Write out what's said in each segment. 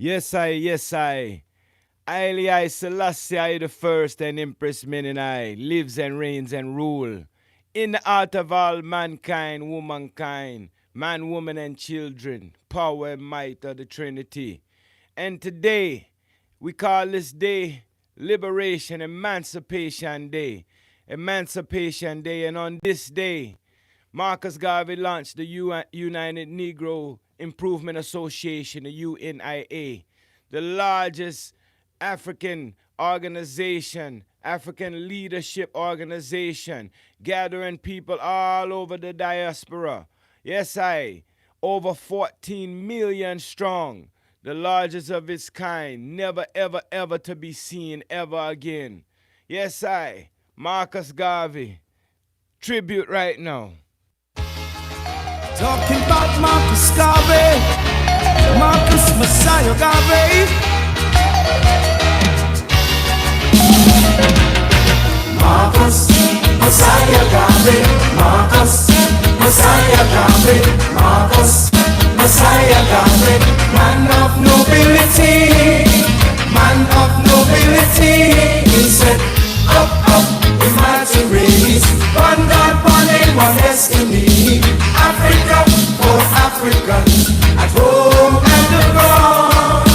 Yes, I. Haile I Selassie I the first and Empress Menen lives and reigns and rule. In the heart of all mankind, womankind, man, woman, and children, power and might of the Trinity. And today, we call this day Liberation Emancipation Day. Emancipation Day, and on this day, Marcus Garvey launched the United Negro Improvement Association, the UNIA, the largest African organization, African leadership organization, gathering people all over the diaspora. Yes, over 14 million strong, the largest of its kind, never, ever, ever to be seen ever again. Yes, Marcus Garvey, tribute right now. Talking about Marcus Garvey, Marcus Mosiah Garvey. Marcus Mosiah Garvey, Marcus Mosiah Garvey, Marcus Mosiah Garvey. Man of nobility, man of nobility. He said, up, we mighty race. One God, one aim, one destiny. Africa for Africans, at home and abroad.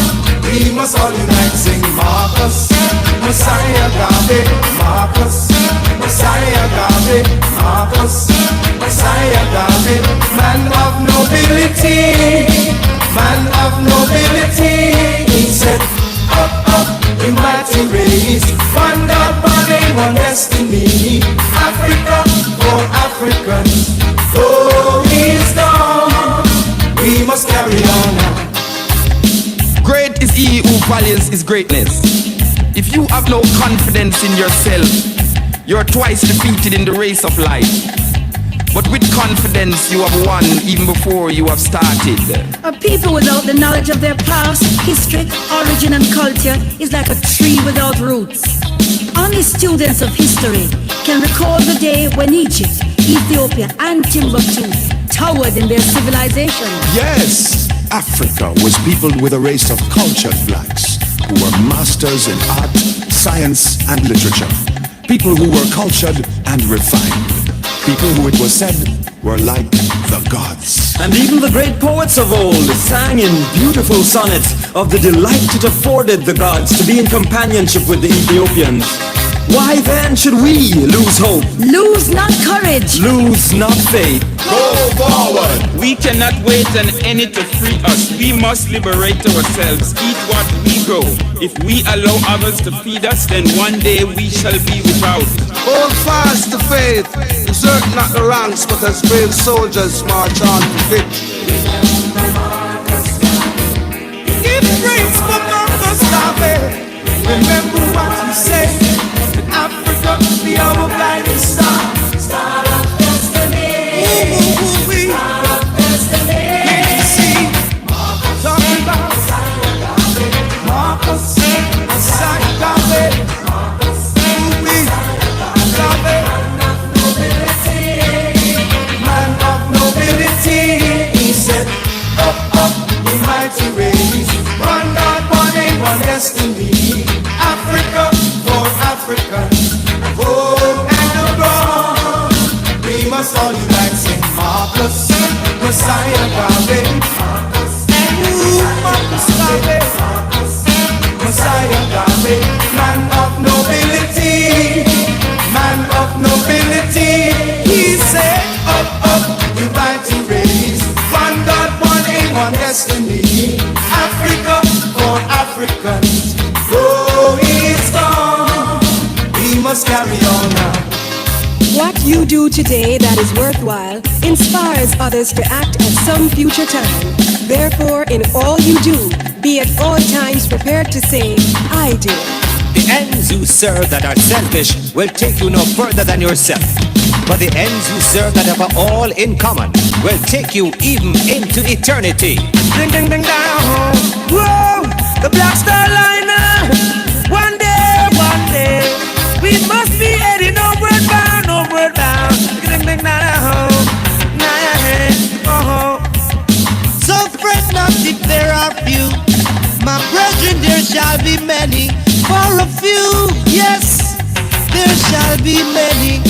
We must all unite, sing Marcus Mosiah Garvey, Marcus Mosiah Garvey, Marcus Mosiah Garvey. Man of nobility, man of nobility. He said, up, in mighty race. One God, one aim, one destiny. Africa for Africans. Oh, he's gone. We must carry on now. Great is he who values his greatness. If you have no confidence in yourself, you're twice defeated in the race of life. But with confidence you have won even before you have started. A people without the knowledge of their past, history, origin and culture is like a tree without roots. Only students of history can recall the day when Egypt, Ethiopia and Timbuktu towered in their civilization. Yes, Africa was peopled with a race of cultured blacks who were masters in art, science and literature. People who were cultured and refined. People who, it was said, were like the gods. And even the great poets of old sang in beautiful sonnets of the delight it afforded the gods to be in companionship with the Ethiopians. Why then should we lose hope? Lose not courage. Lose not faith. Go forward! We cannot wait on any to free us. We must liberate ourselves, eat what we grow. If we allow others to feed us, then one day we shall be without. Hold fast to faith. Desert not the ranks, but as brave soldiers march on to victory. Give praise for Marcus Garvey. Remember what he said. In Africa, the hour blinding star. Star of destiny. Star of destiny. Can't you see? Talking about Marcus Mosiah Garvey. Man of nobility. He said, up, in mighty race. One God, one aim, one destiny. Africa for Africans, home and abroad. We must all unite, sing Marcus Mosiah Garvey. Marcus Garvey, Mosiah Garvey. Man of nobility, man of nobility. He said, up, you mighty race. One God, one aim, one destiny. Africa for Africans. Oh, he's gone. We must carry on now. What you do today that is worthwhile inspires others to act at some future time. Therefore, in all you do, be at all times prepared to say, I do. The ends you serve that are selfish will take you no further than yourself. But the ends you serve that have all in common will take you even into eternity. Ding, ding, ding, down. Whoa, the Black Star Liner. One day, we must be heading homeward bound, homeward bound. Ding, ding, down. So fret not if there are few. My there be many.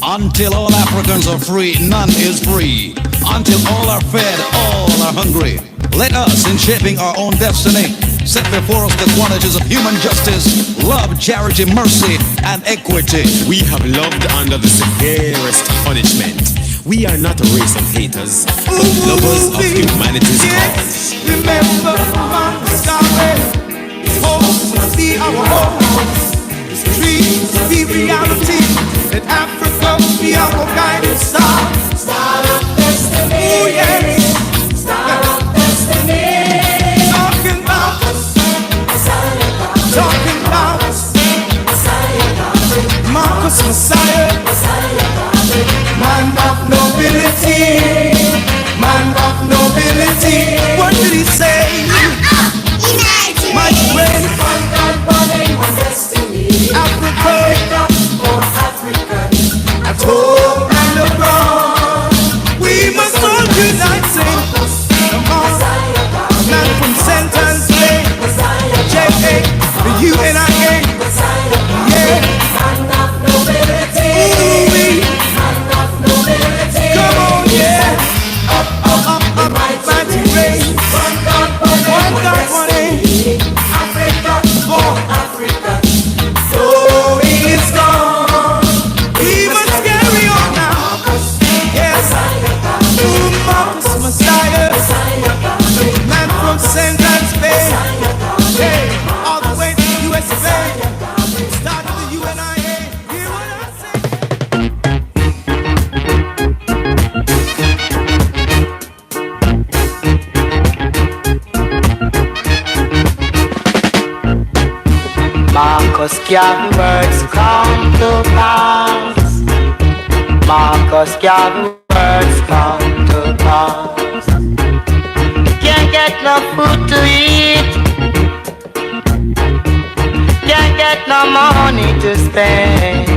Until all Africans are free, none is free. Until all are fed, all are hungry. Let us, in shaping our own destiny, set before us the qualities of human justice, love, charity, mercy, and equity. We have loved under the severest punishment. We are not a race of haters, but lovers of humanity's cause. Remember Marcus Garvey. Hope to see our home. Dreams to be reality. That Africa will be our guiding star. Star of destiny. Oh yes. Star of destiny. Talking about Marcus Mosiah. Man of nobility. Man of nobility. What did he say? My strength. One God, one aim, one destiny. Africa. For African. At home and abroad. We must all unite, sing. Come on. Man from sentence Bay. J.A. The U.N.I.A. Yeah. Man of nobility. Man of nobility. Come on, yeah. Up, mighty race. One God, one aim. Africa, for Africa. So he is gone. We must carry on now. Yes. Marcus Mosiah. Man from St. Anne's Bay. Hey, all the way to the USA. Started the UNIA. Hear what I say? Marcus Garvey words come to pass. Marcus Garvey words come to pass. Can't get no food to eat. Can't get no money to spend.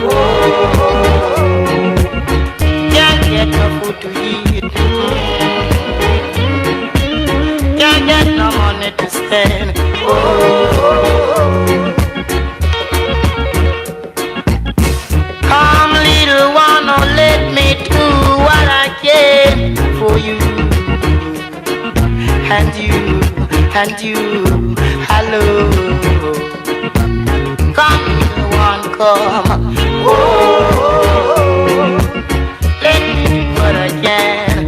Oh, can't get no food to eat. Can't get no money to spend. Come little one, oh let me do what I can for you. And you, hello. Come little one, come. Oh, let me do what I can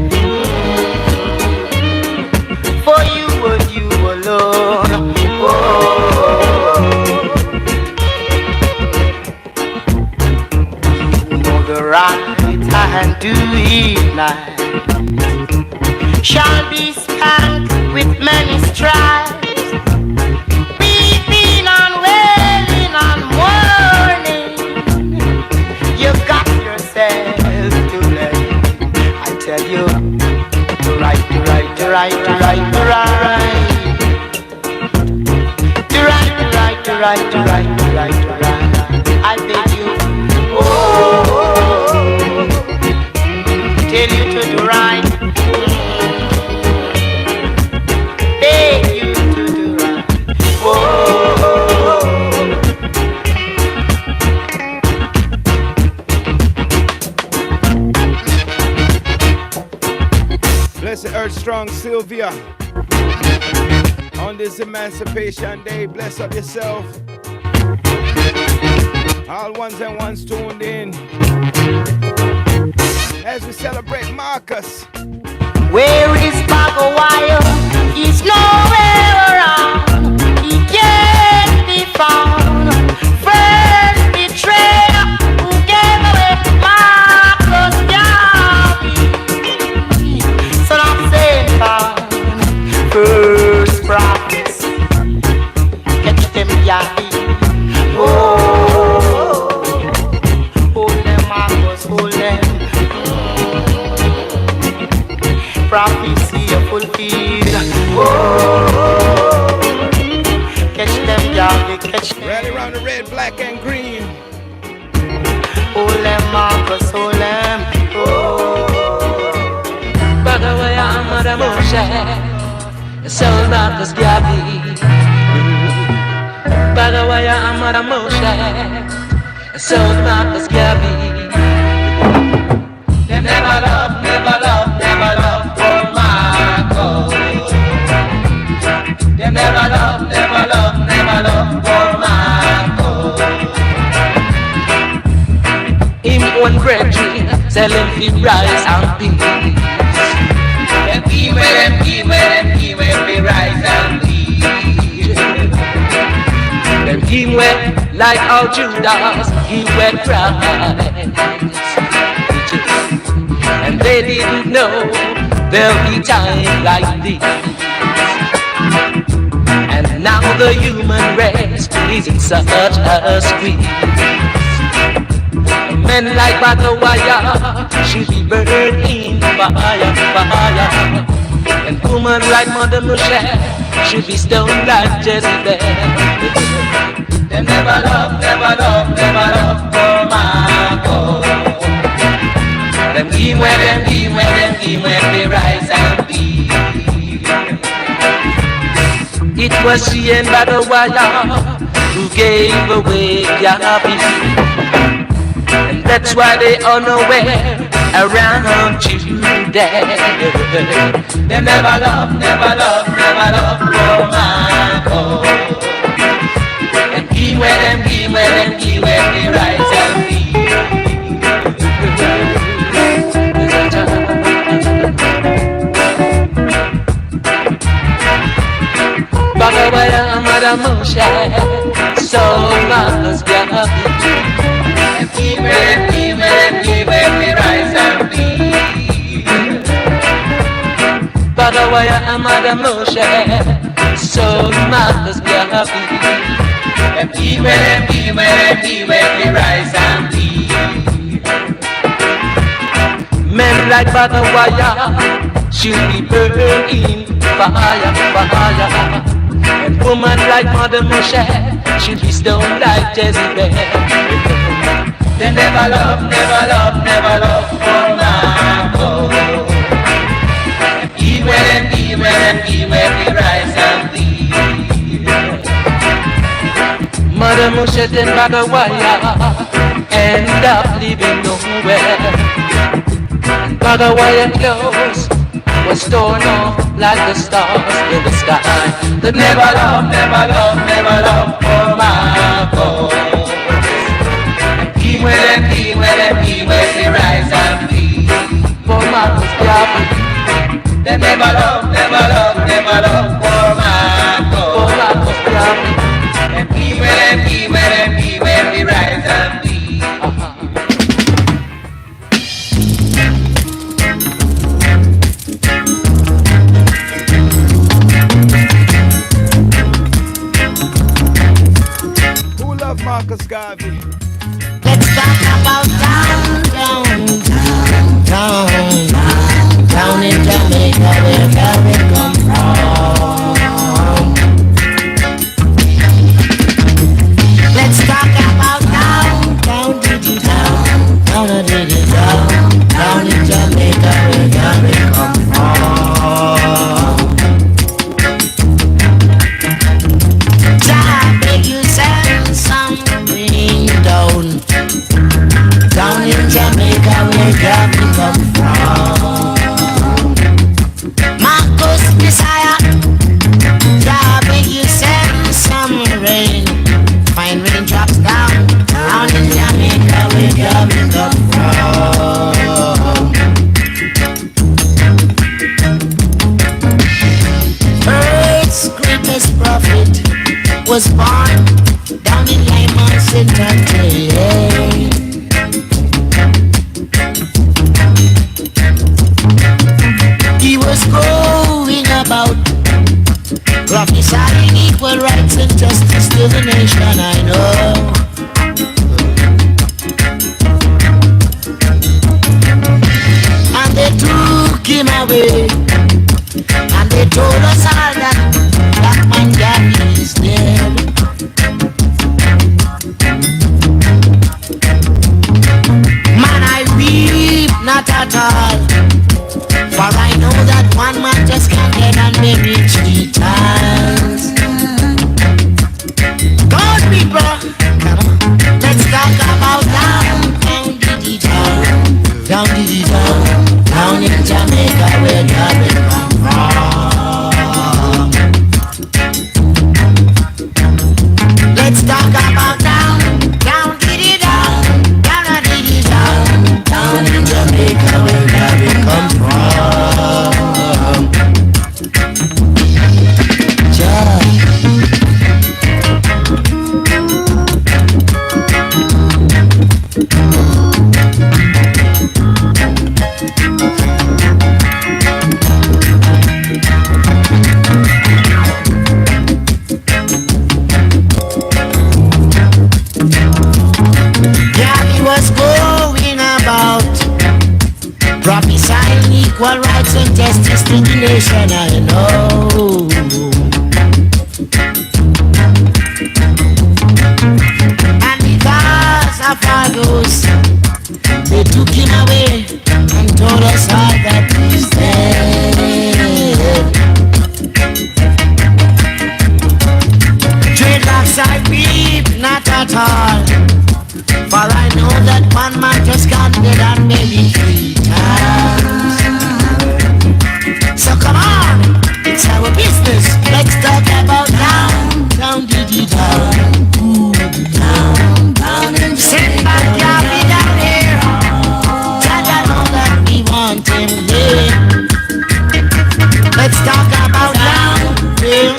for you and you alone. The right hand do it now shall be spanked with many stripes, weeping and wailing and mourning. You got yourself to blame. I tell you, to right. I beg you, tell you to do right. Beg you to do right. Bless the earth strong Sylvia. On this Emancipation Day, bless up yourself. All ones and ones tuned in as we celebrate Marcus. Where is Bagawire? He's nowhere around. He can't be found. First betrayer who gave away Marcus Garvey. Son of Satan, first practice. Catch them Garvey. Hold them, Marcus, hold them. Prophecy fulfilled. Catch them, Garvey, catch them. Rally around the red, black, and green. Hold them, Marcus, hold them. Bagawaya amara Moshe, so Marcus Garvey. Bagawaya amara Moshe, So Marcus Garvey. Them never love, never love, never love for Marcus. Them never love, never love, never love for Marcus. Him one brethren tell him to rise and peace. Them give where, them give where, them give where we rise and peace. Them give where like how Judas he were Christ. And they didn't know there'll be time like this. And now the human race is in such a squeeze. Men like Mosiah should be burned in fire, fire. And women like Mother Mosiah should be stoned like Jezebel. Them never love, never love, never love for Marcus. Them give where, them give where, them give where they rise and be. It was she and Mosiah who gave away Garvey. And that's why they unaware around today. Them never love, never love, never love for Marcus. Them give where, them give where, them give where they rise and be. Bagawaya Mother Mosiah, so Marcus Garvey. Give where, give where, give where we rise and be. Bagawaya Mother Mosiah, so Marcus Garvey. Give where, give where, give where we rise and be. Men like Bagawaya should be burned in fire, fire. And woman like Mother Mosiah should be stoned like Jezebel. They never love, never love, never love for Marcus. Give where, them give where, them give where we rise and bleed. Mother Mosiah and Bagawaya end up living nowhere. Bagawaya clothes was torn off like the stars in the sky. They never love, never love, never love for Marcus. Give where, them give where, them give where we rise and bleed. For Marcus Garvey. They never love, never love, never love for Marcus. For Marcus Garvey. Them give where, them give where, them give where we rise and bleed. Marcus Garvey. Let's talk about down in Jamaica where Garvey come from. Let's talk about down in Jamaica where Garvey come from. Jah beg you send something down in Jamaica where Garvey come from. Marcus Mosiah, Jah beg you send some rain. Fine rain drops down in Jamaica where Garvey come from. Earth's greatest prophet was born down in Lyman Center. He was going about prophesying equal rights and justice to the nation, I know. And they took him away, and they told us all that Black man Garvey is dead. Man, I weep not at all, for I know that one man just can't get and marry 3 times. God, people, let's talk about Garvey was going about prophesying equal rights and justice to the nation, I know. And because of our ghosts, they took him away and told us all that he's dead. Dreadlocks I weep, not at all, for I know that one man just got dead and maybe 3 times. So come on, it's our business. Let's talk about down, diddy down, down, send back Garvey down here. Tell you know that we want him here. Let's talk about down, diddy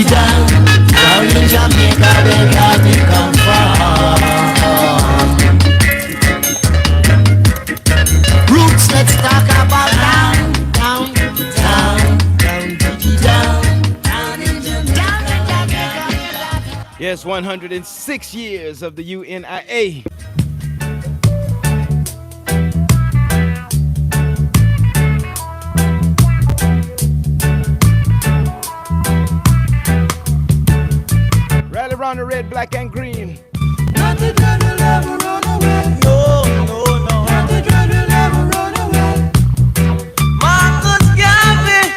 down, down in Jamaica where Garvey come from. Roots, let's talk about down, diddy down in Jamaica. Yes, 106 years of the UNIA. Rally around the red, black, and green. Not the dread will ever run away. No. Not the dread will ever run away. Marcus Garvey,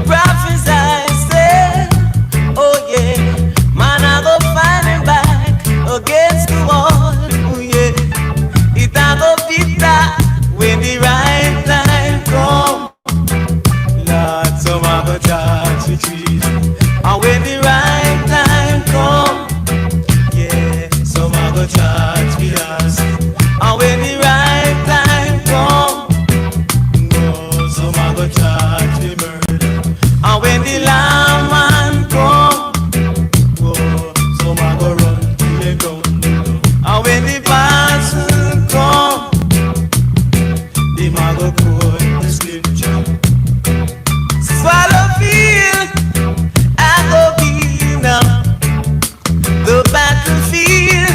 prophesy, say, oh yeah, man, I go find him back against the wall, oh yeah. It a go bitter when the right time come. Lord, some a go charge with trees, and when the right time come, yeah, some a go charge with us, and when the right time come, no, some a go charge with murder, and when the lamb man come, oh, some a go run till they ground, and when the parcel come, them a go quote the scripture. Swallow field, I go be now. The battlefield,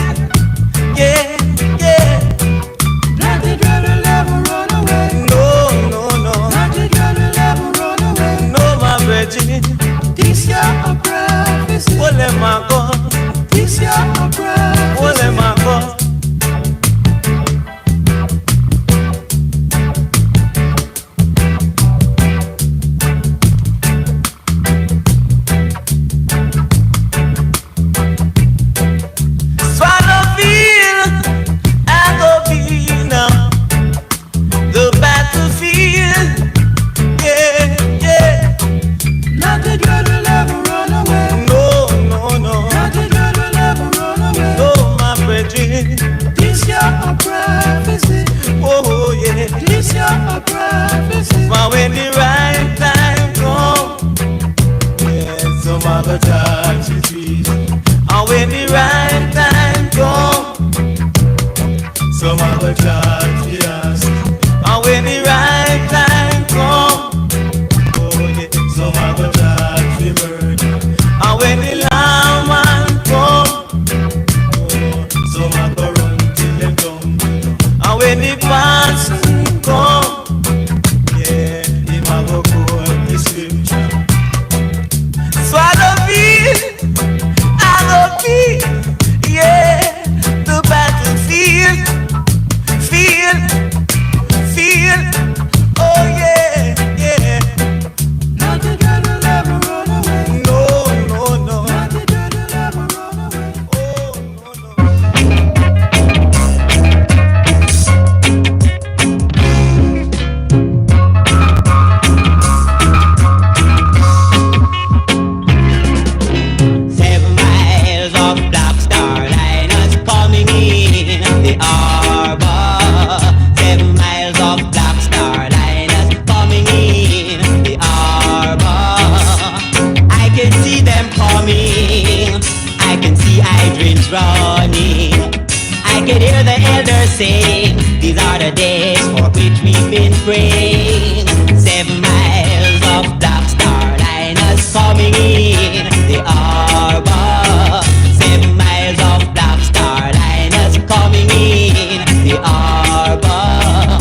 I can hear the elders saying, these are the days for which we've been praying. 7 miles of Black Star liners coming in the harbor. 7 miles of Black Star liners coming in the harbor.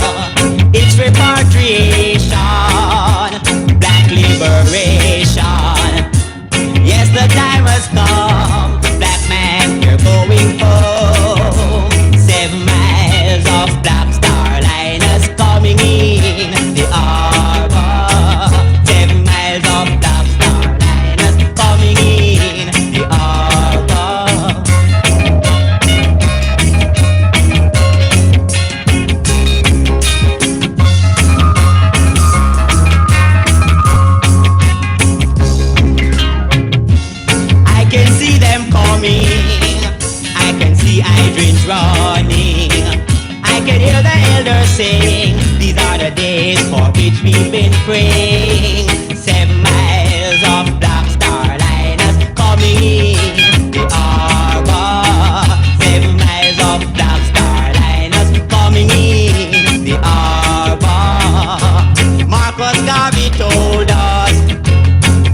It's repatriation, black liberation. Yes, the time has come, black man, you're going home. 7 miles of Black Star liners coming in the harbor. 7 miles of Black Star liners coming in the harbor. I can see them coming, I can see hydrants running, I can hear the elders saying, these are the days for which we've been praying. 7 miles of Black Star liners coming in the harbor. 7 miles of Black Star liners coming in the harbor. Marcus Garvey told us,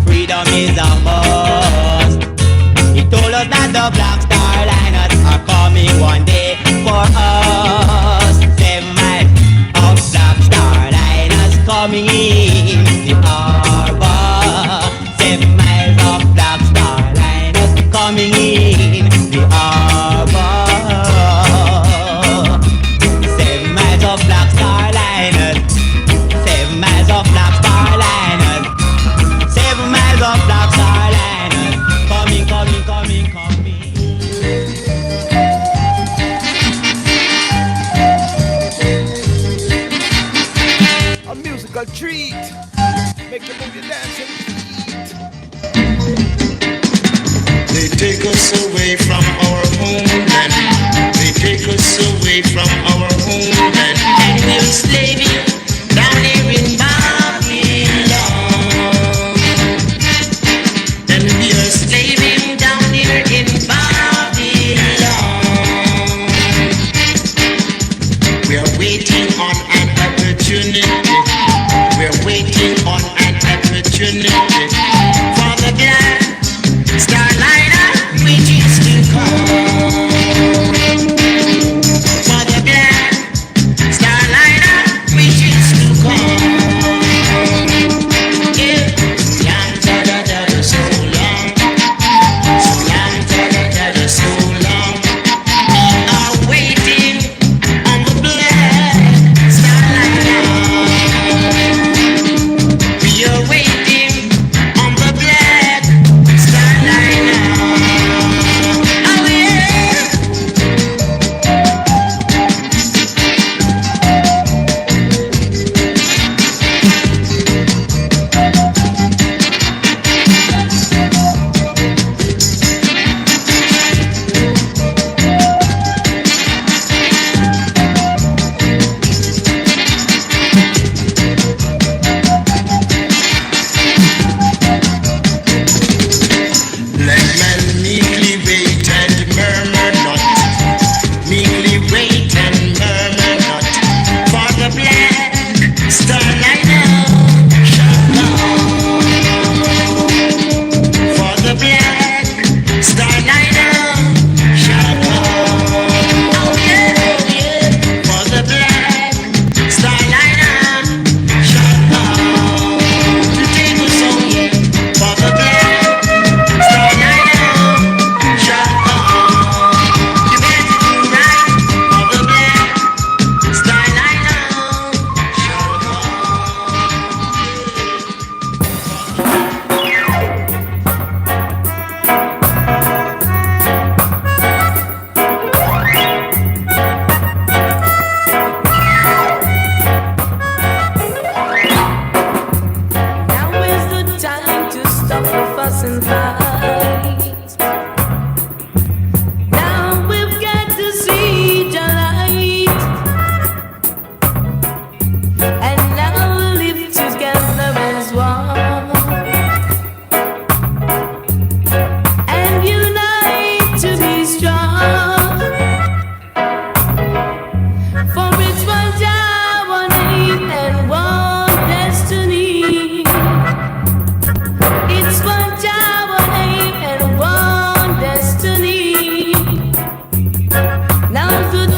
freedom is a must. He told us that the Black Star liners are coming one day for us. 7 miles of Black Star liners coming in the harbor. 7 miles of Black Star liners coming in the harbor. 7 miles of Black Star liners. 7 miles of Black Star liners. 7 miles of Black Star liners coming, coming, coming, coming. A musical treat. Make you move your dance and They take us away from our homeland. They take us away from our homeland. And we're slaving down here in Babylon. And we are slaving down here in Babylon. We are waiting on an opportunity. We're waiting on an opportunity.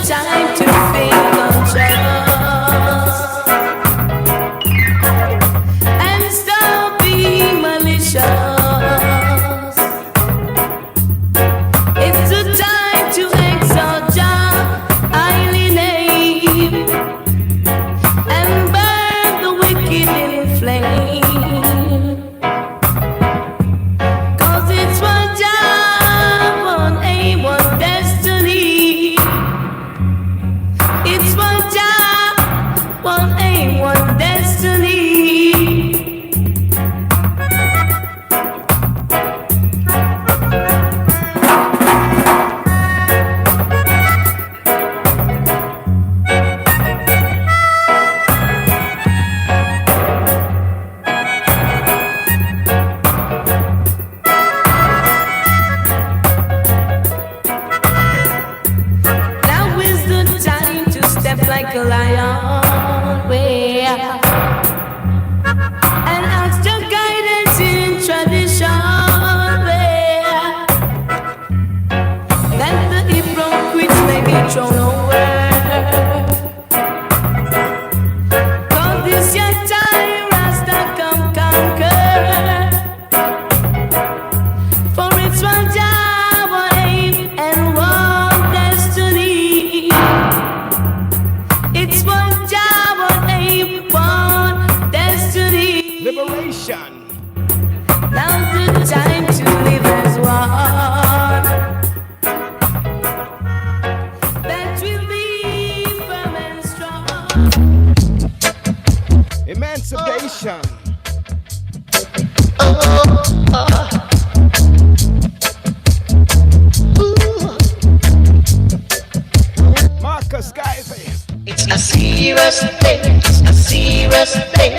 time to think conscious and stop being malicious. It's the time to exalt Jah highly name and burn the wicked in flame. 'Cause it's one job, one aim, one destiny. It's one job, one aim, one destiny. Now is the time to step like a lion, where and ask your guidance in tradition, where that the hypocrites may be thrown over. 'Cause this your time, Rasta come conquer. For it's one job, one aim, and one destiny. It's one job, one aim, one destiny. Liberation. Now's the time to live as one. That will be firm and strong. Emancipation. Marcus Garvey. It's a serious thing, it's a serious thing.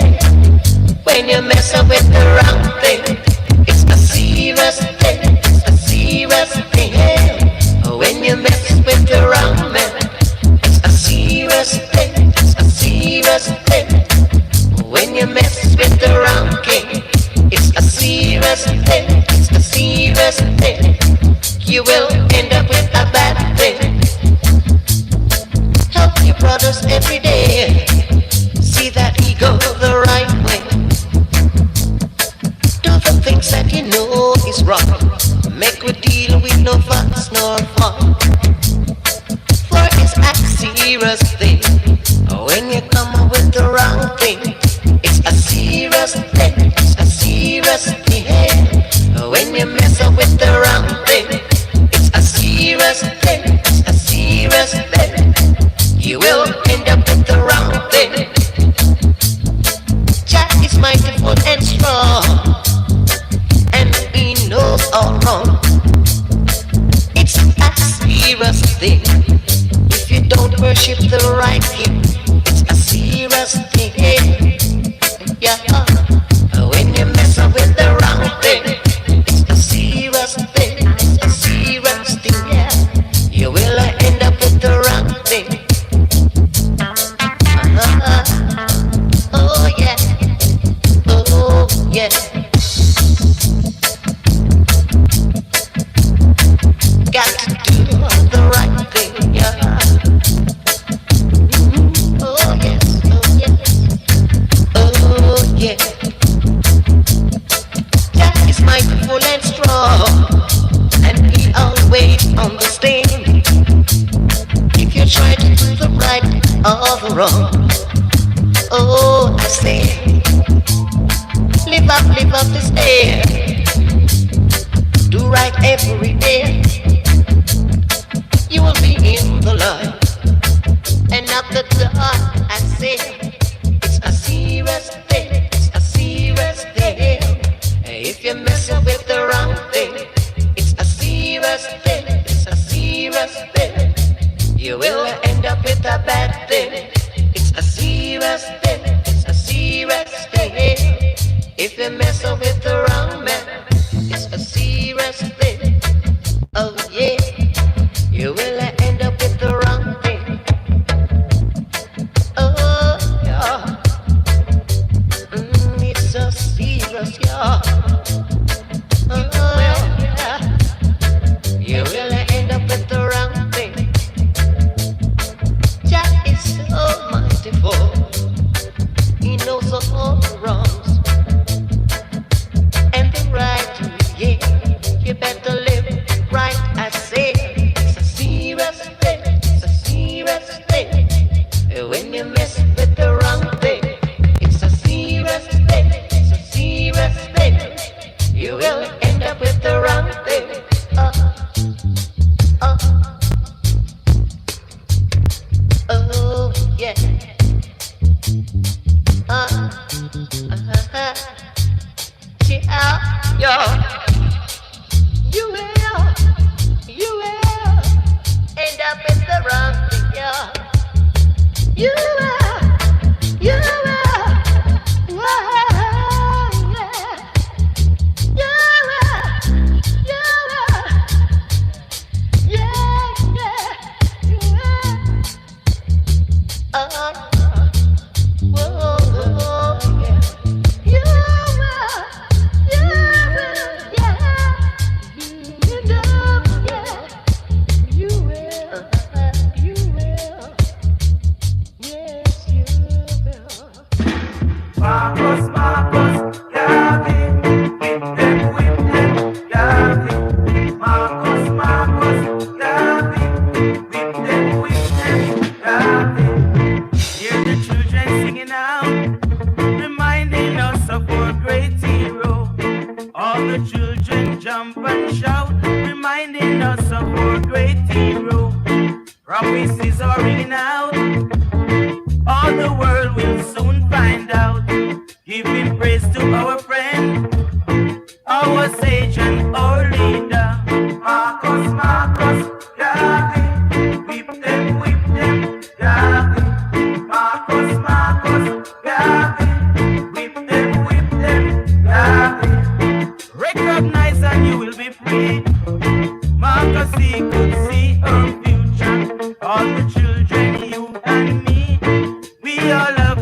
When you mess up with the wrong thing, it's a serious thing, it's a serious thing. When you mess with the wrong man, it's a serious thing, it's a serious thing. When you mess with the wrong king, it's a serious thing, it's a serious thing. You will end up with a bad thing. Help your brothers every day, see that he go the right way. Do the things that you know is wrong. Make a deal with no fuss nor fun. For it's a serious thing. When you come up with the wrong thing, it's a serious thing, it's a serious thing. When you mess up with the wrong thing, it's a serious thing, it's a serious thing. You will end up with the wrong thing. Jah is mightiful and strong, and he knows all wrong. It's a serious thing. If you don't worship the right king, it's a serious thing. Yeah. When you mess up with the wrong thing, it's a serious thing. It's a serious thing. Yeah. You will end up with the wrong thing. Oh yeah. Oh yeah. Got to do the right thing. Yeah. Oh yes. Oh yes. Oh yeah. Jah is mightiful and strong, and he always understands. If you try to do the right or the wrong, oh I say, live up this day. Do right every day. You will be in the light and not the dark. I say, it's a serious thing, it's a serious thing. If you mess up with the wrong thing, it's a serious thing, it's a serious thing. You will end up with a bad thing. It's a serious thing, it's a serious thing. If you mess up with the wrong man, it's a serious thing. Oh yeah, you will end up with the wrong thing. Oh yeah, it's so serious, yeah. Oh yeah, you will end up with the wrong thing. All the children, you and me, we all love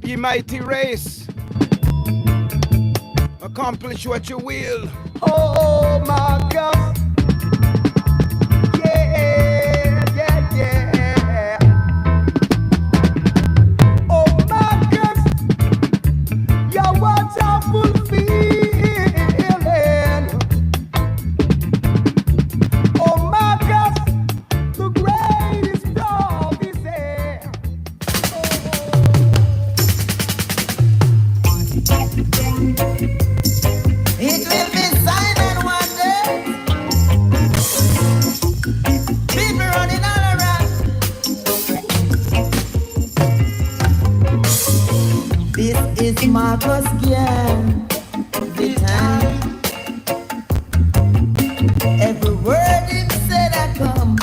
Ye mighty race, accomplish what you will. Oh my God. Yeah, yeah, yeah. Oh my God. Your words are fulfilling. Oh my God. The greatest dog is there. It will be sign and wonder. People running all around. This is Marcus Gang. The time. Every word he said I come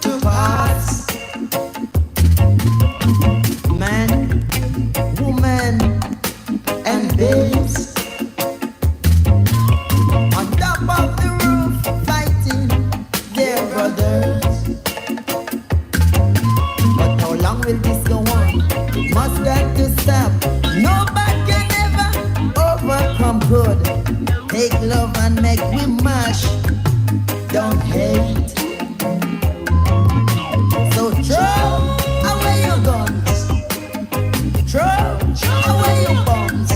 to pass. Man, woman, and babes on top of the roof fighting their brothers. But how long will this go on? It must got to stop. Nobody can ever overcome good. Take love and make we mash. Don't hate. So throw away your guns. Throw away your bombs.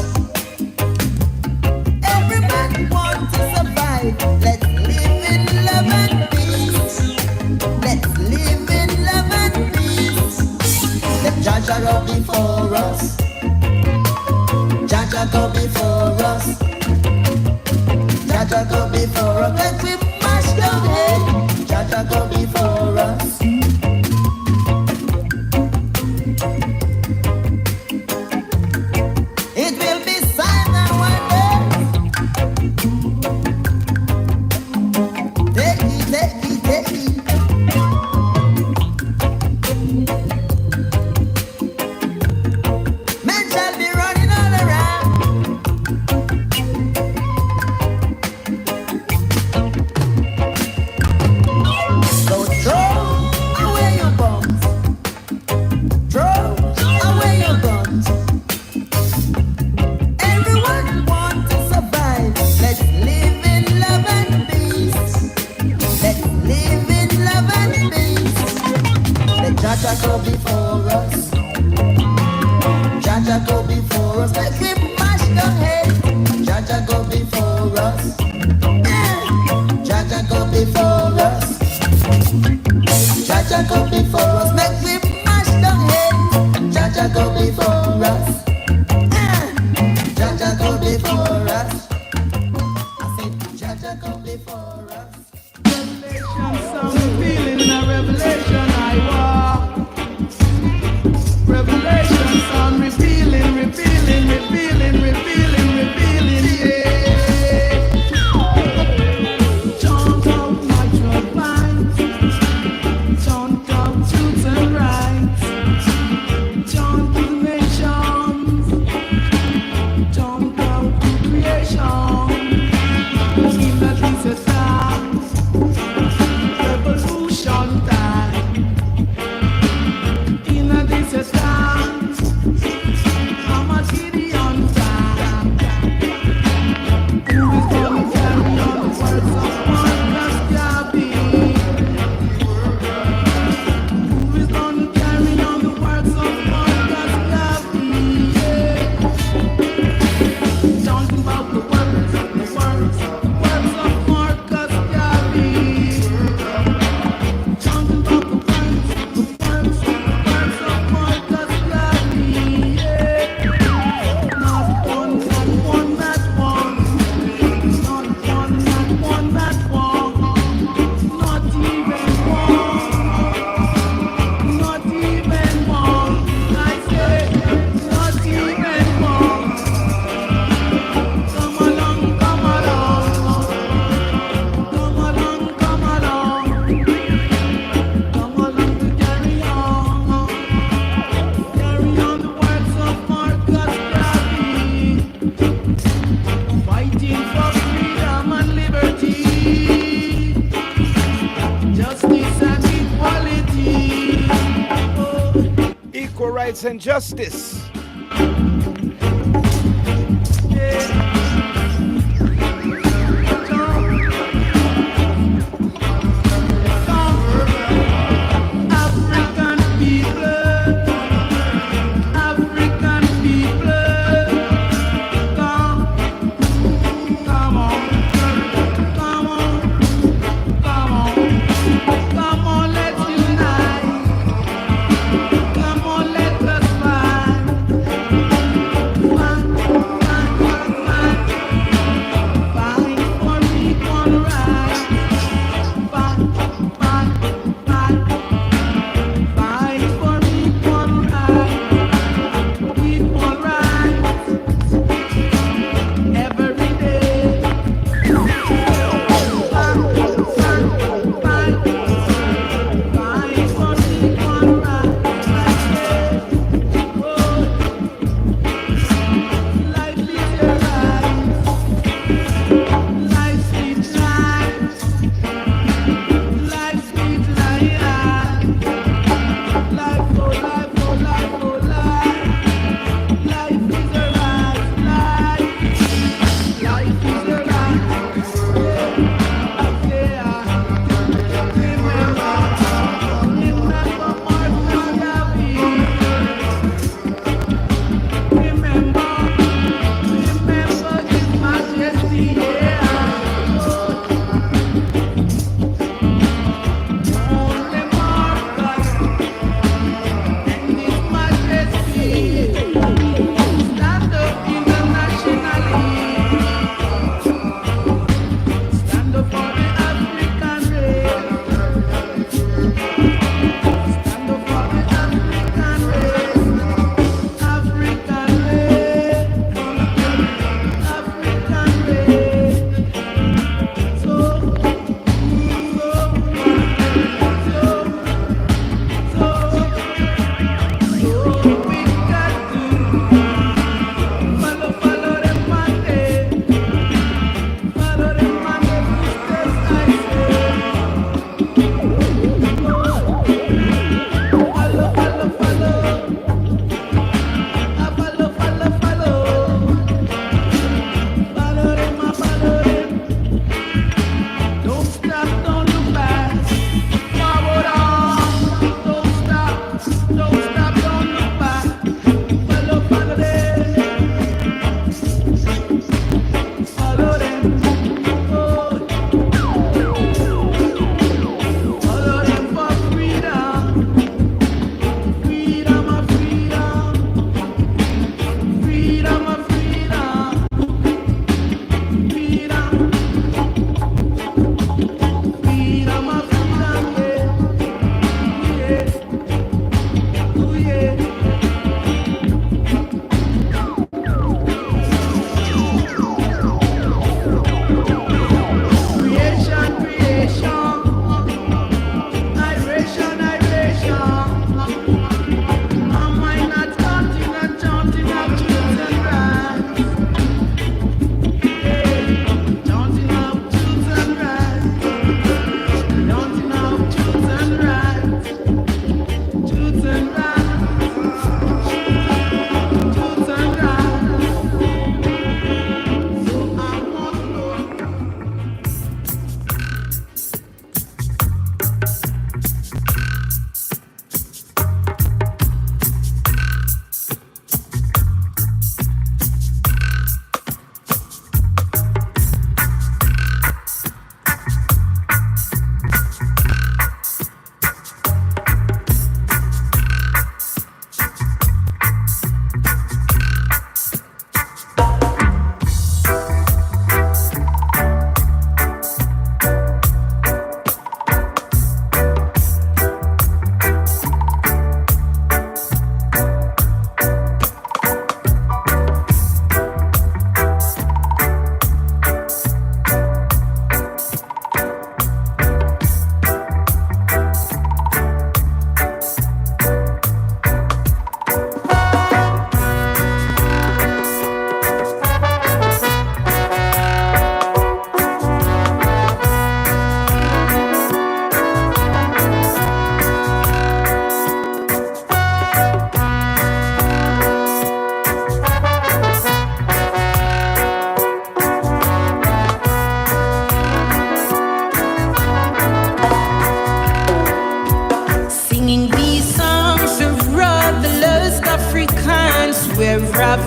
Every man wants to survive. Let's live in love and peace. Let's live in love and peace. Let Jaja go before us. Jaja go before us. Jaja go before us. Let we mash down hate. Jaja go before us. It will be sign and wonder. Take it, take it, take it. Men shall be running all around. So throw away your bombs. Throw away your guns. Everyone wants to survive. Let's live in love and peace. Let's live in love and peace. Let Jaja go before us. Jaja go before us. Let we mash the hate. Jaja go before us. Jaja go before us. Jaja go before us. Let we mash the hate. Jaja go before us. Jaja go before us. I said, Jaja go before us. Some feeling in a revelation I walk. Revelation sound revealing, revealing, revealing, revealing, revealing, yeah. Chant out natural vibes. Chant out truth and rights. Chant to the nations. Chant out to creation. In that is a time. Revolution time. In a this time. I'm a Gideon time. Who is gonna carry on the words of Marcus Garvey? Who is gonna carry on the words of Marcus Garvey? Yeah. Talking about the words of Marcus Garvey. Talking about the words of Marcus Garvey. Yeah. Not one, not one, not one. Not one, not one, not one. Not even one. Not even one. I say, not even one. Come along, come along. Come along, come along. Come along to carry on. Carry on the words of Marcus Garvey. Fighting for freedom and liberty. Justice and equality. Equal rights and justice.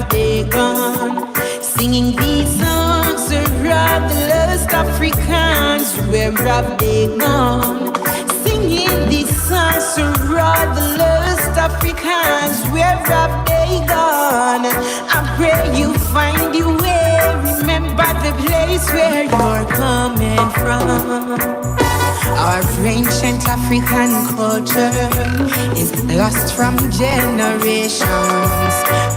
have they gone? Singing these songs to rob the lost Africans, where have they gone? Singing these songs to rob the lost Africans, where have they gone? I pray you find your way, remember the place where you're coming from. Our ancient African culture is lost from generations.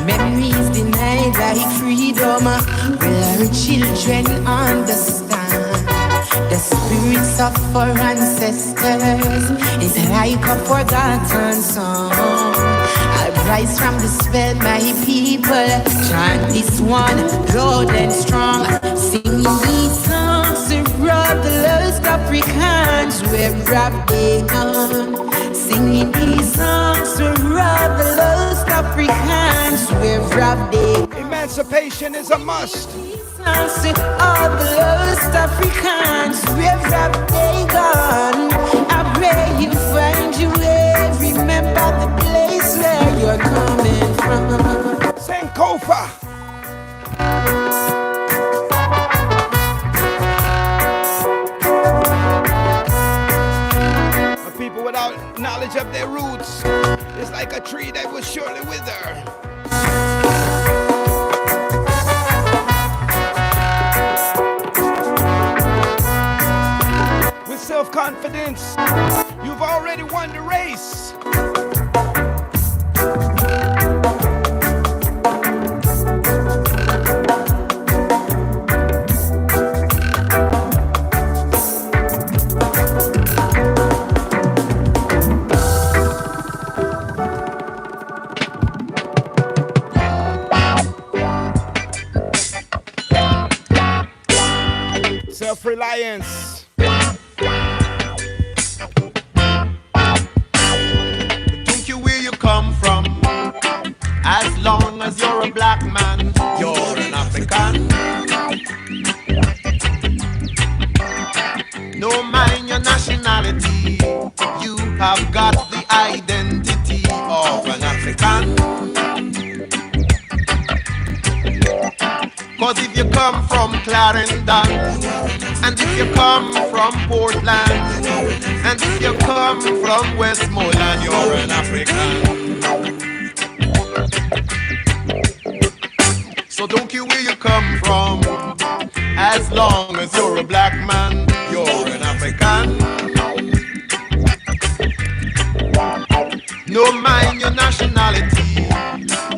Memories denied like freedom. Will our children understand? The spirits of our ancestors is like a forgotten song. I rise from the spell, my people. Chant this one loud and strong. Sing these songs to rob the lost Africans, where have they gone? Singing these songs to rob the lost Africans, where have they gone? Emancipation is a must. Songs to all the lost Africans, where have they gone? I pray you find your way, remember the place where you're coming from. Sankofa. People without knowledge of their roots is like a tree that will surely wither. With self-confidence, you've already won the race. Self-reliance. Don't you where you come from? As long as you're a black man, you're an African. No mind your nationality, you have got the identity of an African. Cause if you come from Clarendon, and if you come from Portland, and if you come from Westmoreland, you're an African. So don't care where you come from, as long as you're a black man, you're an African. No mind your nationality,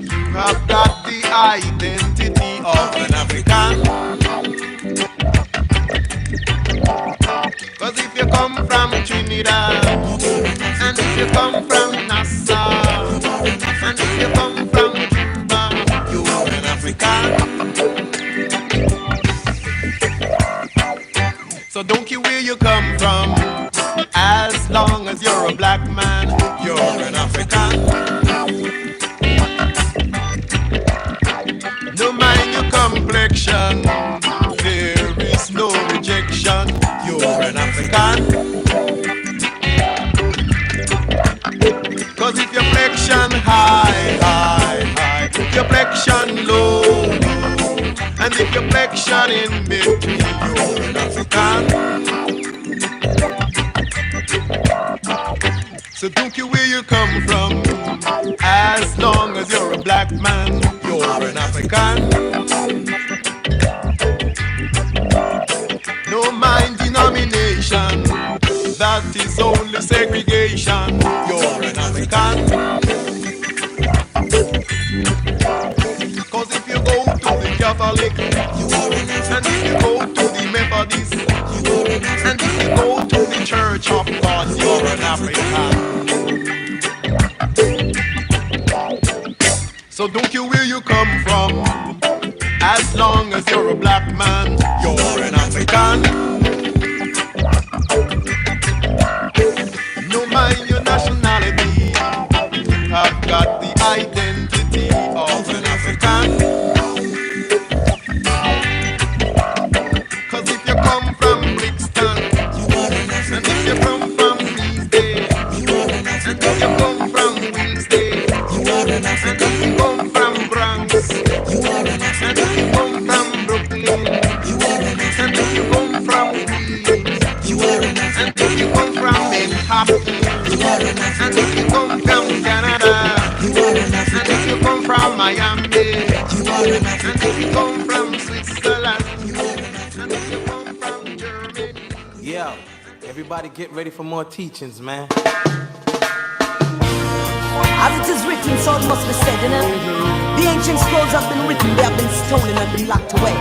you have got the identity of an African. Cause if you come from Trinidad, and if you come from Nassau, and if you come from Cuba, you're an African. So don't care where you come from, as long as you're a black man, you're an African. No mind your complexion, there is no rejection, you're an African. Cause if your flexion high, high, high, your flexion low, and if your flexion in between, you're an African. So don't care where you come from, as long as you're a black man, you're an African. No mind denomination, that is only segregation, you're an African. Cause if you go to the Catholic, and if you go to the Methodist, and if you go to the Church of God, you're an African. So don't care where you come from, as long as you're a black man, you're an African. No mind your nationality, you have got the identity of an African. Yeah, everybody get ready for more teachings, man. As it is written, so it must be said, you know. The ancient scrolls have been written, they have been stolen and been locked away.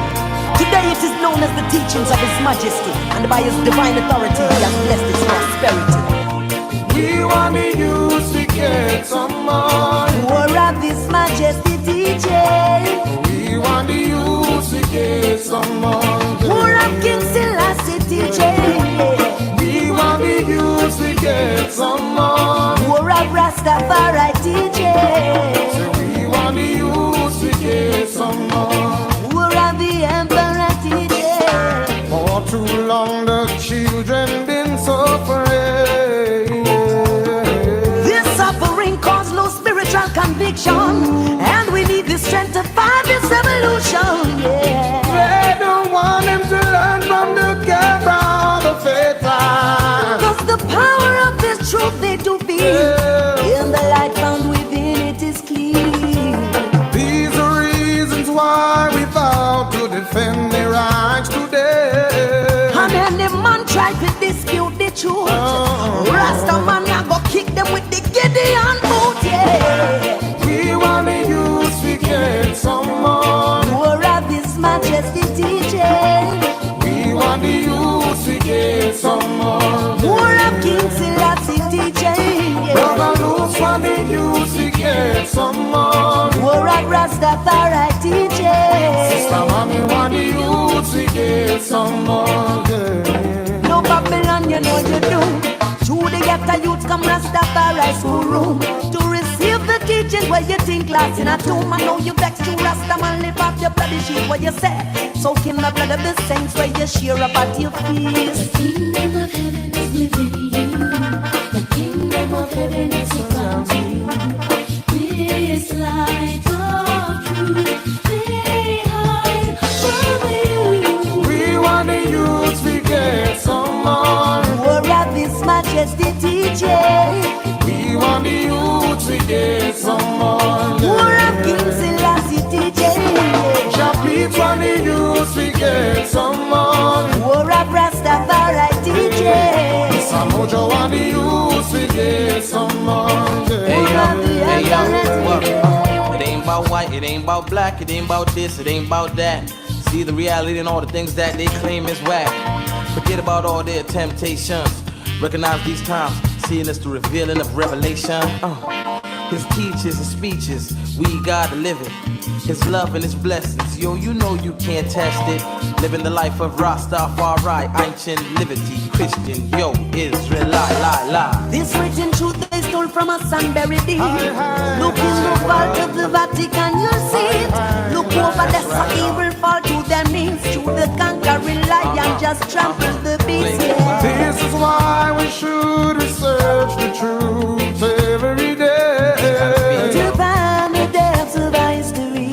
Today it is known as the teachings of His Majesty, and by His divine authority He has blessed its prosperity. We want the youth to get some more. More of His Majesty teaching. We want the youth to get some more. More of King Selassie teaching. We want the youth to get some more. More of Rastafari teaching. So we want the youth to get some more. More of the Emperor teaching. For too long the children been suffering. This suffering caused low spiritual conviction, and we need the strength to fight this revolution. Yeah. They don't want them to learn from the camera, the faith. Cause the power of this truth they do feel. In the light found within it is clear. These are reasons why we vow to defend their rights today. And any man try to dispute the truth, Rasta man I go kick them with the Gideon boot, yeah. We want the youth to get some more. More of His Majesty teaching. We want the youth to get some more. More of King Selassie teaching, yeah. Brother Luke's want the youth to get some more. More of Rastafari teaching. Sister Mommy want the youth to get some more. Yeah. No Babylon, you know you do. Through the ghetto youth come Rastafari school room to receive the teaching where you think class in a tomb. I know you vex to Rasta man, live off your bloody shit what you say. Soak in the blood of the saints where you share about your feast. The kingdom of heaven is within you. The kingdom of heaven is around you. This light of truth they hide from you. We want the youth to get some more. More of His Majesty teaching. We want the youth to get some more. More of King Selassie teaching. Japit want the youth to get some more. More of Rastafari teaching. Samojo want the youth to get some more. Hey yo, it ain't about white, it ain't about black, it ain't about this, it ain't about that. See the reality and all the things that they claim is whack. Forget about all their temptations. Recognize these times, seeing us the revealing of revelation. His teachers and speeches, we gotta live it. His love and His blessings, yo, you know you can't test it. Living the life of Rastafari, ancient liberty, Christian, yo, Israelite, lie. This written truth they stole from us and buried it. Look in the vault of the Vatican, you'll see it. Look over there, so evil fall to their knees. Through the conquering lion, just trample the beast. Yeah. This is why we should research the truth every day. To find the depths of our history,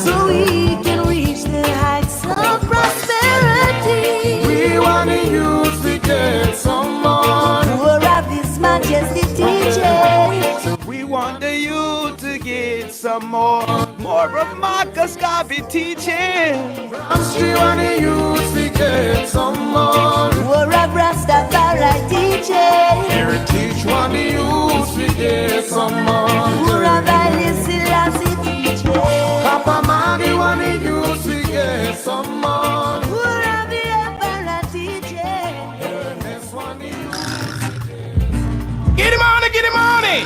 so we can reach the heights of prosperity. We want the youth to get some more. More of His Majesty teaching. We want the youth to get some more. More of Marcus Garvey teaching. We want the youth to get some more. More of Rastafari teaching. Heritage want the youth to get some more. More of Haile Selassie teaching. Papa Magi want the youth to get some more. More of the Emperor teaching. Ernest want the youth to Get him on it, get him on it.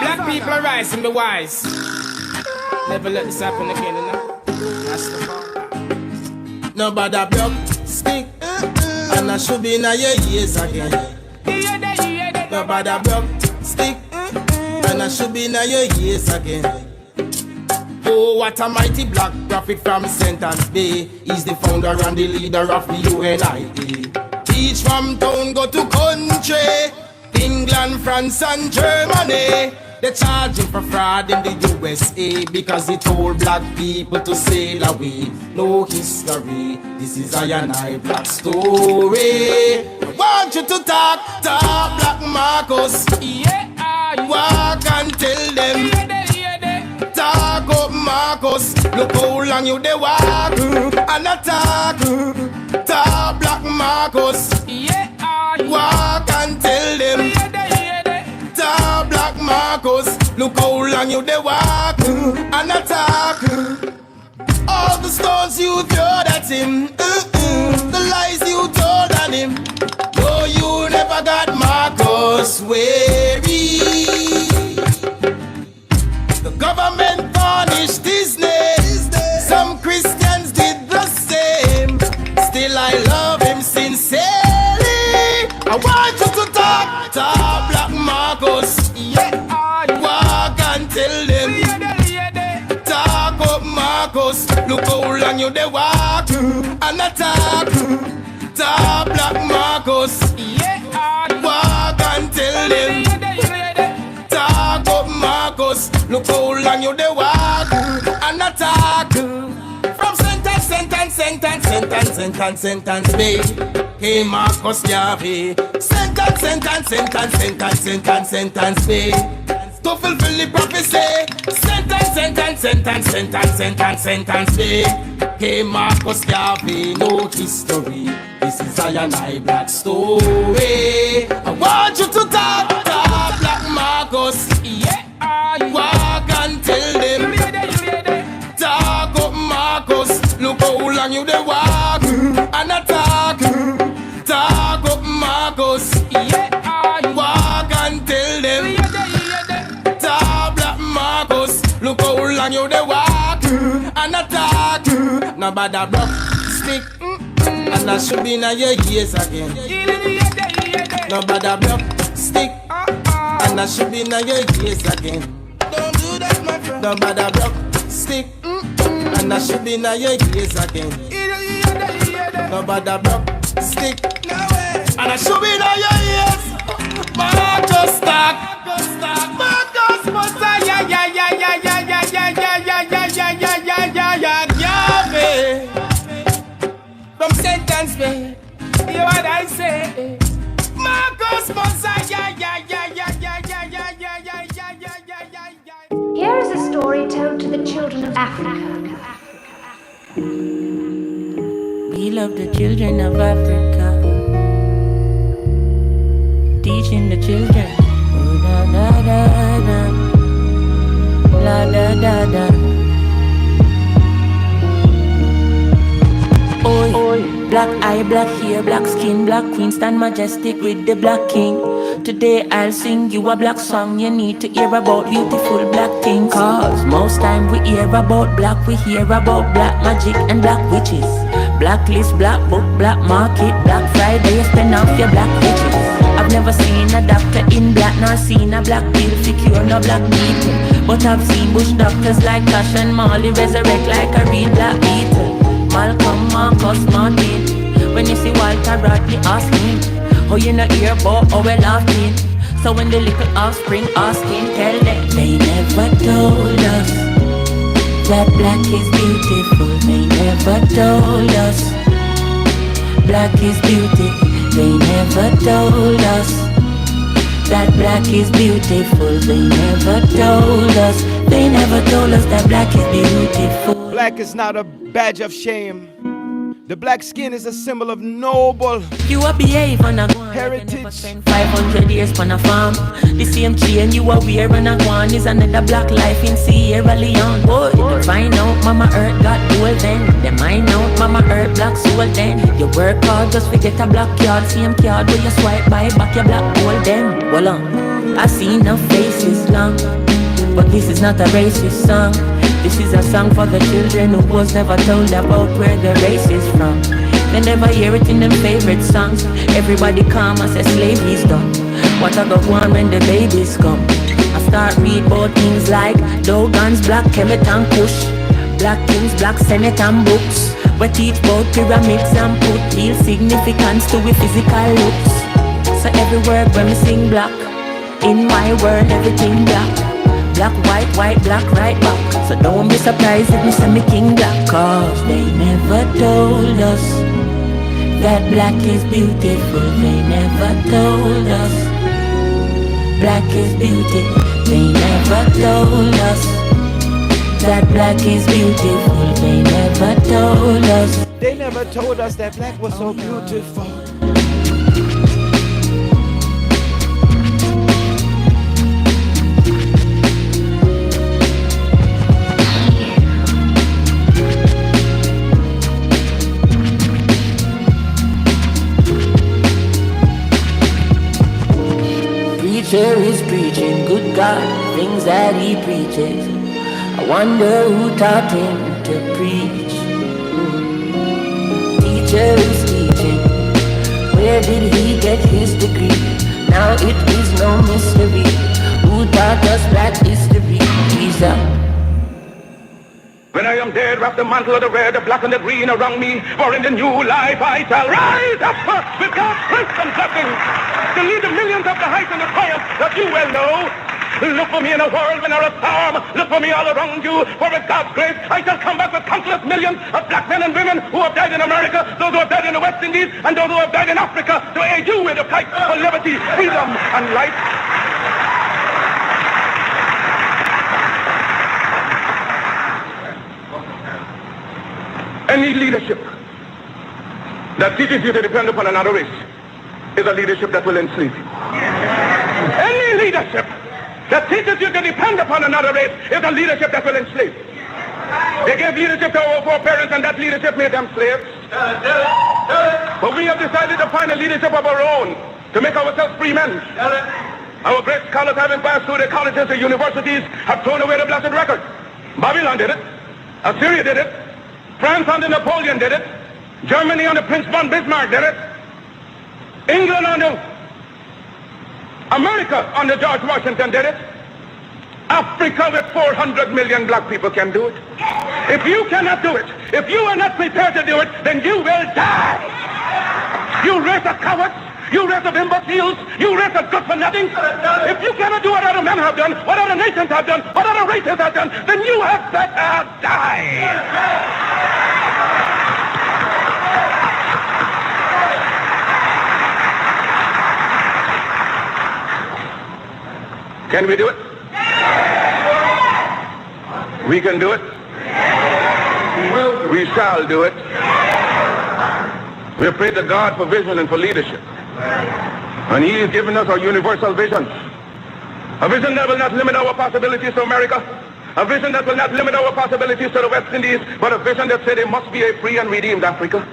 Black people are rising, be wise. Never let this happen again, you know. That's the part. Nobody block, stick, and I should be in your ears again. Nobody block, stick, and I should be in your ears again. Oh, what a mighty black prophet from Sentence Bay. He's the founder and the leader of the UNIA. Teach from town, go to country, England, France and Germany. They charge him for fraud in the USA because he told black people to sail away. No history, this is I black story. Want you to talk, Black Marcus. Yeah, walk and tell them. Talk up, Marcus. Marcus, look how long you dey walk and attack. Talk Black Marcus, walk and tell them. Talk Black Marcus, look how long you dey walk and attack. All the stones you throw at him, the lies you told on him. No, you never got Marcus weary. The government tarnished his name. Some Christians did the same. Still I love him sincerely. I want you to talk Black Marcus. Walk and tell them. Talk up Marcus. Look how long you dey walk and attack. Talk Black Marcus. Walk and tell them. Talk up Marcus. Look how long you dey walk and attack. From sentence, bay. Hey Marcus Garvey. Sentence, bay. To fulfill the prophecy. Sentence, bay. Hey Marcus Garvey, no history. This is I and I Black story. I want you to talk Black Marcus. Walk and tell them. Talk up Marcus. Look how long you dey walk and attack. Talk up Marcus. Walk and tell them. Talk Black Marcus. Look how long you dey walk and attack. Nobody block stick. And I should be in your ears again. Nobody block stick. And I should be in your ears again. Don't do that, my friend. Nobody block stick. And I should be in your ears again. Nobody block stick. And I should be in your ears. Marcus Stark. Marcus Mosiah. Garvey. From sentence, babe. Hear what I say. Marcus Mosiah. Here is a story told to the children of Africa. We love the children of Africa, teaching the children. Oh, da da da da, la da da da. Oi, black eye, black hair, black skin, black queen, stand majestic with the black king. Today I'll sing you a black song. You need to hear about beautiful black things. Cause most time we hear about black, we hear about black magic and black witches. Blacklist, black book, black market, Black Friday, spend off your black riches. I've never seen a doctor in black, nor seen a black pill to cure no black people. But I've seen bush doctors like Cash and Molly resurrect like a real black beetle. Malcolm, Marcus, Martin. When you see Walter Rodney, ask me, oh you not hear about how we laughing. So when the little offspring asking, tell them they never told us that black is beautiful. They never told us black is beauty. They never told us that black is beautiful. They never told us. They never told us that black is beautiful. Black is not a badge of shame. The black skin is a symbol of noble you a behave on a heritage. 500 years on a farm. The same chain you are wear on a one is another black life in Sierra Leone. Boy, them find out Mama Earth got gold then. Them find out Mama Earth black soul then. You work hard just to get a black card. Same card where you swipe by back your black gold then. Well I see no faces long, but this is not a racist song. This is a song for the children who was never told about where the race is from. They never hear it in them favorite songs. Everybody come and say slavery's done. What I go on when the babies come? I start read about things like Dogans, Black Kemet and Kush, Black Kings, Black Senate and books. We teach about pyramids and put real significance to we physical looks. So every word when we sing black, in my world everything black. Black, white, white, black, right back. So don't be surprised if me say me king black. Cause they never told us that black is beautiful. They never told us black is beauty. They never told us that black is beautiful. They never told us. They never told us that black was so beautiful. Preacher is preaching, good God, things that he preaches. I wonder who taught him to preach. Teacher is teaching, where did he get his degree? Now it is no mystery, who taught us black history? He's up. When I am dead, wrap the mantle of the red, the black and the green around me. For in the new life I shall rise up with God's grace and blessing to lead the millions of the heights and the triumph that you well know. Look for me in a world when there's a storm. Look for me all around you. For with God's grace, I shall come back with countless millions of black men and women who have died in America, those who have died in the West Indies, and those who have died in Africa to aid you in the fight for liberty, freedom, and life. Any leadership that teaches you to depend upon another race is a leadership that will enslave you. Any leadership that teaches you to depend upon another race is a leadership that will enslave you. They gave leadership to our foreparents, and that leadership made them slaves. But we have decided to find a leadership of our own to make ourselves free men. Our great scholars, having passed through the colleges and universities, have thrown away the blessed record. Babylon did it. Assyria did it. France under Napoleon did it. Germany under Prince von Bismarck did it. England under America under George Washington did it. Africa with 400 million black people can do it. If you cannot do it, if you are not prepared to do it, then you will die. You race of cowards, you race of imbeciles, you race of good for nothing. If you cannot do what other men have done, what other nations have done, what other races have done, then you have better die. Can we do it? We can do it. We shall do it. We pray to God for vision and for leadership. And He has given us our universal vision. A vision that will not limit our possibilities to America. A vision that will not limit our possibilities to the West Indies, but a vision that said there must be a free and redeemed Africa.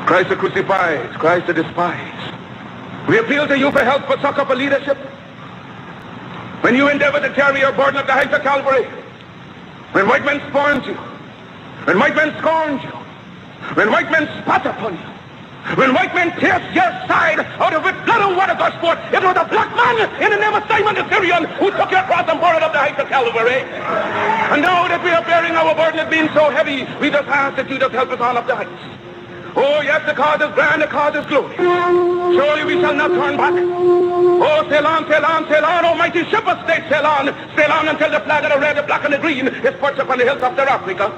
Christ the crucified, Christ the despised. We appeal to you for help, for succor, for leadership. When you endeavor to carry your burden up the heights of Calvary, when white men scorned you, when white men scorned you, when white men spat upon you, when white men pierced your side out of which blood and water gushed forth, it was a black man in the name of Simon the Syrian who took your cross and bore it up the heights of Calvary. And now that we are bearing our burden as being so heavy, we just ask that you just help us on up the heights. Oh yes, the cause is grand, the cause is glory. Surely we shall not turn back. Oh, sail on, sail on, sail on, almighty ship of state, sail on until the flag of the red, the black, and the green is perched upon the hills of their Africa.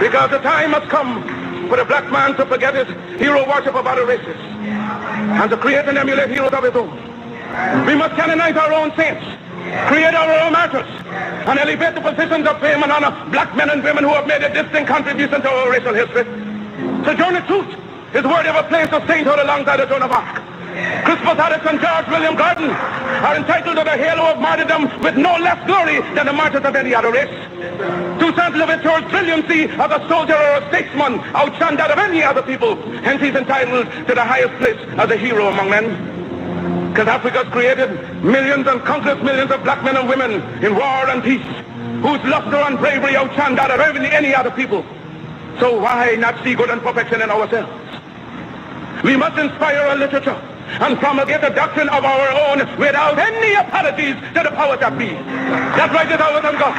Because the time has come for the black man to forget his hero worship of other races and to create and emulate heroes of his own. We must canonize our own saints, create our own martyrs, and elevate the positions of fame and honor black men and women who have made a distinct contribution to our racial history. Sojourner Truth is worthy of a place of sainthood alongside the Joan of Arc. Crispus Attucks and George William Gordon are entitled to the halo of martyrdom with no less glory than the martyrs of any other race. Toussaint Louverture's brilliancy as a soldier or a statesman outshone that of any other people. Hence he's entitled to the highest place as a hero among men. Because Africa's created millions and countless millions of black men and women in war and peace, whose luster and bravery outshone that of any other people. So why not see good and perfection in ourselves? We must inspire our literature and promulgate the doctrine of our own without any apologies to the powers that be. That right is ours and God.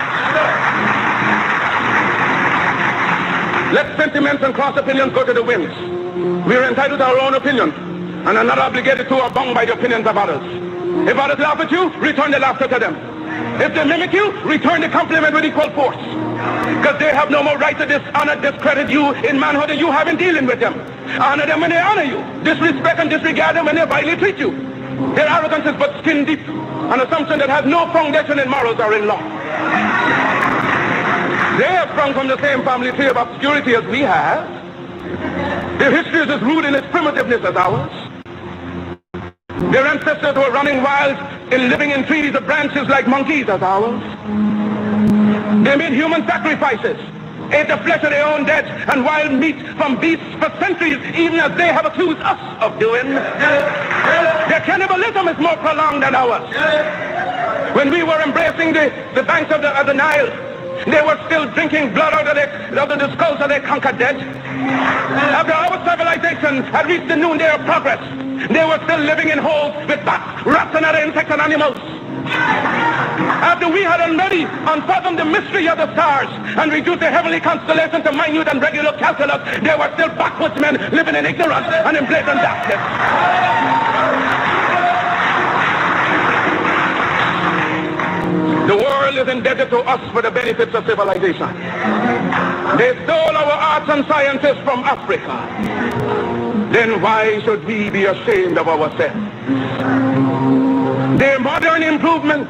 Let sentiments and cross opinions go to the winds. We are entitled to our own opinion and are not obligated to or bound by the opinions of others. If others laugh at you, return the laughter to them. If they mimic you, return the compliment with equal force. Because they have no more right to dishonor, discredit you in manhood than you have in dealing with them. Honor them when they honor you. Disrespect and disregard them when they vilely treat you. Their arrogance is but skin deep, an assumption that has no foundation in morals or in law. They have sprung from the same family tree of obscurity as we have. Their history is as rude in its primitiveness as ours. Their ancestors were running wild in living in trees of branches like monkeys as ours. They made human sacrifices, ate the flesh of their own dead and wild meat from beasts for centuries, even as they have accused us of doing. Their cannibalism is more prolonged than ours. When we were embracing the banks of the Nile, they were still drinking blood out of the skulls of their conquered dead. After our civilization had reached the noonday of progress, they were still living in holes with bats, rats, and other insects and animals. After we had already unfathomed the mystery of the stars and reduced the heavenly constellation to minute and regular calculus, there were still backwoodsmen living in ignorance and in blatant darkness. The world is indebted to us for the benefits of civilization. They stole our arts and sciences from Africa. Then why should we be ashamed of ourselves? Their modern improvement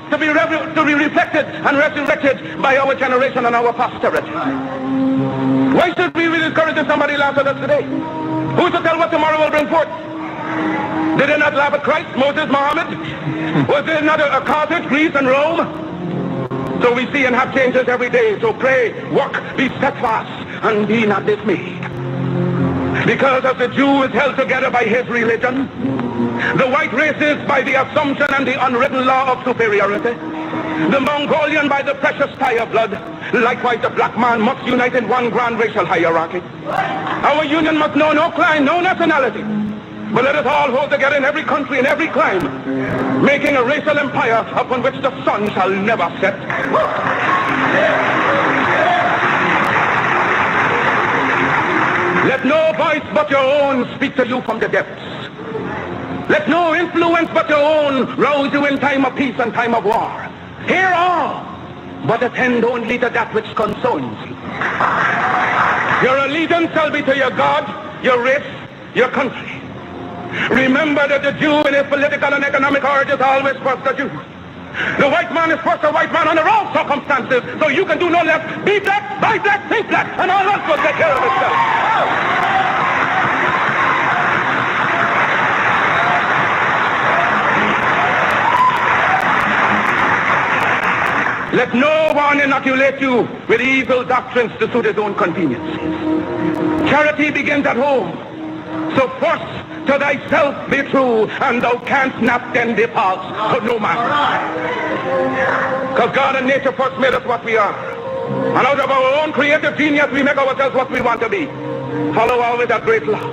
to be reflected and resurrected by our generation and our posterity. Why should we be discouraged if somebody laughs at us today? Who's to tell what tomorrow will bring forth? Did they not laugh at Christ, Moses, Muhammad? Was there not a Carthage, Greece, and Rome? So we see and have changes every day. So pray, work, be steadfast, and be not dismayed. Because as the Jew is held together by his religion, the white race is by the assumption and the unwritten law of superiority, the Mongolian by the precious tie of blood, likewise the black man must unite in one grand racial hierarchy. Our union must know no clime, no nationality, but let us all hold together in every country, in every clime, making a racial empire upon which the sun shall never set. Let no voice but your own speak to you from the depths. Let no influence but your own rouse you in time of peace and time of war. Hear all, but attend only to that which concerns you. Your allegiance shall be to your God, your race, your country. Remember that the Jew in his political and economic origin is always first a Jew. The white man is first a white man under all circumstances, so you can do no less. Be black, buy black, think black, and all else will take care of itself. Let no one inoculate you with evil doctrines to suit his own conveniences. Charity begins at home. So first to thyself be true, and thou canst not then depart to no man. Because God and nature first made us what we are. And out of our own creative genius we make ourselves what we want to be. Follow always that great law.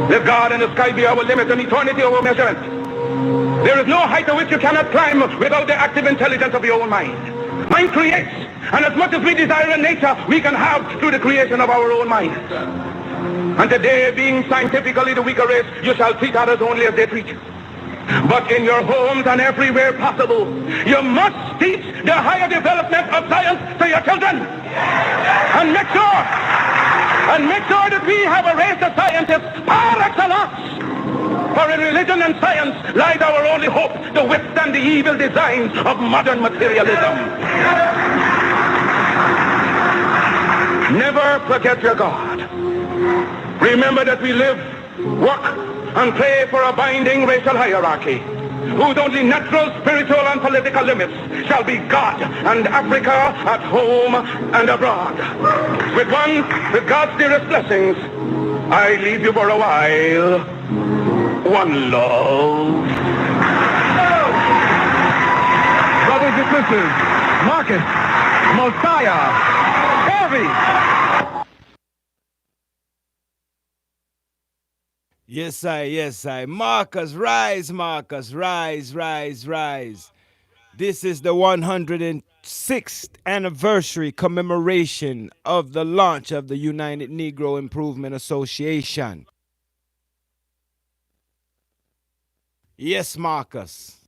Let God and the sky be our limit and eternity our measurement. There is no height to which you cannot climb without the active intelligence of your own mind. Mind creates, and as much as we desire in nature, we can have through the creation of our own minds. And today, being scientifically the weaker race, you shall treat others only as they treat you. But in your homes and everywhere possible, you must teach the higher development of science to your children. And make sure that we have a race of scientists par excellence. For in religion and science lies our only hope to withstand the evil designs of modern materialism. Never forget your God. Remember that we live, work, and pray for a binding racial hierarchy, whose only natural, spiritual, and political limits shall be God and Africa at home and abroad. With God's dearest blessings, I leave you for a while. One love. Brothers and sisters, Marcus, Mosiah, Garvey. Yes, I. Marcus, rise, rise. This is the 106th anniversary commemoration of the launch of the United Negro Improvement Association. Yes, Marcus.